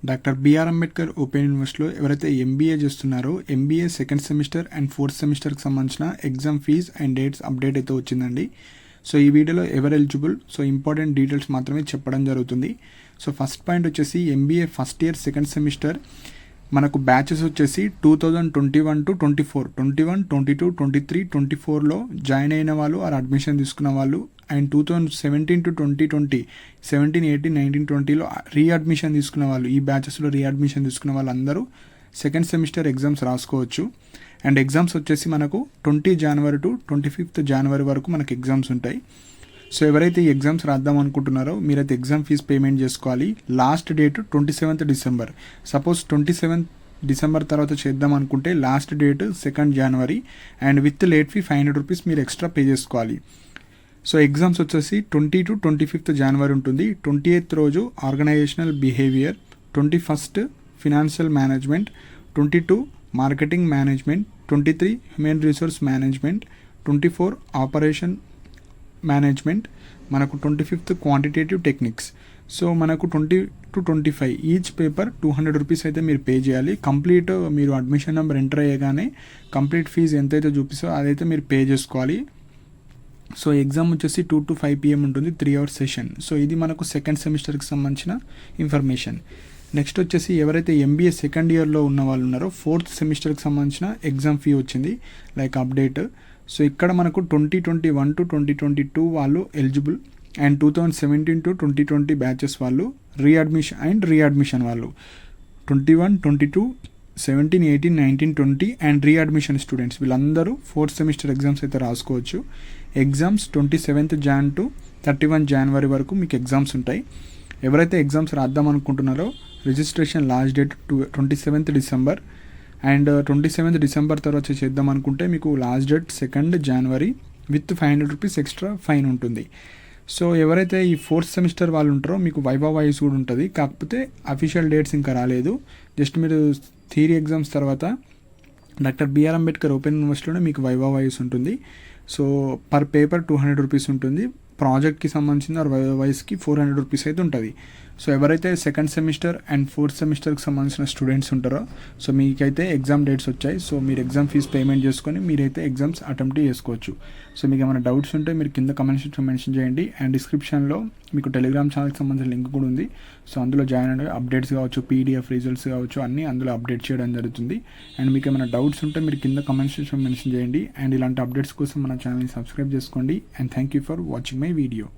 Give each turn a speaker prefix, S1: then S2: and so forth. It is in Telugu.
S1: డాక్టర్ బిఆర్ అంబేద్కర్ ఓపెన్ యూనివర్సిటీలో ఎవరైతే ఎంబీఏ చేస్తున్నారో MBA second semester and fourth సెమిస్టర్కి సంబంధించిన exam fee and dates update అయితే వచ్చిందండి. సో ఈ వీడియోలో ఎవరు ఎలిజిబుల్, సో ఇంపార్టెంట్ డీటెయిల్స్ మాత్రమే చెప్పడం జరుగుతుంది. సో ఫస్ట్ పాయింట్ వచ్చేసి MBA first year second semester మనకు బ్యాచెస్ వచ్చేసి 2021 to 24, 21, 22, 23, 24లో జాయిన్ అయిన వాళ్ళు ఆర్ అడ్మిషన్ తీసుకున్న వాళ్ళు, అండ్ 2017 to 2020, 17, 18, 19, 20లో రీఅడ్మిషన్ తీసుకున్న వాళ్ళు, ఈ బ్యాచెస్లో రీఅడ్మిషన్ తీసుకున్న వాళ్ళందరూ సెకండ్ సెమిస్టర్ ఎగ్జామ్స్ రాసుకోవచ్చు. అండ్ ఎగ్జామ్స్ వచ్చేసి మనకు 20 January to 25th January వరకు మనకు ఎగ్జామ్స్ ఉంటాయి. సో ఎవరైతే ఈ ఎగ్జామ్స్ రాద్దాం అనుకుంటున్నారో మీరైతే ఎగ్జామ్ ఫీజ్ పేమెంట్ చేసుకోవాలి. Last date 27th December. Suppose 27th December తర్వాత చేద్దాం అనుకుంటే last date 2nd January and with late fee 500 rupees మీరు ఎక్స్ట్రా పే చేసుకోవాలి. సో ఎగ్జామ్స్ వచ్చేసి 20 to 25th January ఉంటుంది. 28th రోజు organisational behaviour, 21st financial management, 22 marketing management, 23 human resource management, 24 operation management, మనకు 25th క్వాంటిటేటివ్ టెక్నిక్స్. సో మనకు 20 to 25 ఈచ్ పేపర్ 200 రూపీస్ అయితే మీరు పే చేయాలి. కంప్లీట్ మీరు అడ్మిషన్ నెంబర్ ఎంటర్ అయ్యగానే కంప్లీట్ ఫీజు ఎంతైతే చూపిస్తో అదైతే మీరు పే చేసుకోవాలి. సో ఎగ్జామ్ వచ్చేసి 2 to 5 PM ఉంటుంది, 3 hours సెషన్. సో ఇది మనకు సెకండ్ సెమిస్టర్కి సంబంధించిన ఇన్ఫర్మేషన్. నెక్స్ట్ వచ్చేసి ఎవరైతే ఎంబీఏ సెకండ్ ఇయర్లో ఉన్న వాళ్ళు ఉన్నారో ఫోర్త్ సెమిస్టర్కి సంబంధించిన ఎగ్జామ్ ఫీ వచ్చింది లైక్ అప్డేట్. సో ఇక్కడ మనకు 2021 to 2022 వాళ్ళు ఎలిజిబుల్, అండ్ 2017 to 2020 బ్యాచెస్ వాళ్ళు రీఅడ్మిషన్ వాళ్ళు 21, 22, 17, 18, 19, 20 అండ్ రీఅడ్మిషన్ స్టూడెంట్స్ వీళ్ళందరూ ఫోర్త్ సెమిస్టర్ ఎగ్జామ్స్ అయితే రాసుకోవచ్చు. Exams 27th Jan to 31 January వరకు మీకు ఎగ్జామ్స్ ఉంటాయి. ఎవరైతే ఎగ్జామ్స్ రాద్దాం అనుకుంటున్నారో registration last date 27th December and 27th December తర్వాత చేద్దాం అనుకుంటే మీకు last date 2nd January with 500 rupees extra fine ఉంటుంది. సో ఎవరైతే ఈ ఫోర్త్ సెమిస్టర్ వాళ్ళు ఉంటారో మీకు వైవా వాయిస్ కూడా ఉంటుంది, కాకపోతే అఫీషియల్ డేట్స్ ఇంకా రాలేదు. జస్ట్ మీరు థియరీ ఎగ్జామ్స్ తర్వాత డాక్టర్ బిఆర్ అంబేద్కర్ ఓపెన్ యూనివర్సిటీలోనే మీకు వైవా వాయిస్ ఉంటుంది. సో పర్ పేపర్ 200 రూపీస్ ఉంటుంది. ప్రాజెక్ట్కి సంబంధించిన వైస్కి 400 రూపీస్ అయితే ఉంటుంది. సో ఎవరైతే సెకండ్ సెమిస్టర్ అండ్ ఫోర్త్ సెమిస్టర్కి సంబంధించిన స్టూడెంట్స్ ఉంటారో సో మీకైతే ఎగ్జామ్ డేట్స్ వచ్చాయి. సో మీరు ఎగ్జామ్ ఫీజ్ పేమెంట్ చేసుకొని మీరైతే ఎగ్జామ్స్ అటెంప్ట్ చేసుకోవచ్చు. సో మీకు ఏమైనా డౌట్స్ ఉంటే మీరు కింద కమెంట్ సెక్షన్లో మెన్షన్ చేయండి. అండ్ డిస్క్రిప్షన్లో మీకు టెలిగ్రామ్ ఛానల్కి సంబంధించిన లింక్ కూడా ఉంది. సో అందులో జాయిన్ అయ్యి అప్డేట్స్ కావచ్చు, పీడిఎఫ్ రిజల్ట్స్ కావచ్చు, అన్నీ అందులో అప్డేట్ చేయడం జరుగుతుంది. అండ్ మీకు ఏమైనా డౌట్స్ ఉంటే మీరు కింద కమెంట్ సెక్షన్లో మెన్షన్ చేయండి. అండ్ ఇలాంటి అప్డేట్స్ కోసం మన ఛానల్ని సబ్స్క్రైబ్ చేసుకోండి. And thank you for watching my video.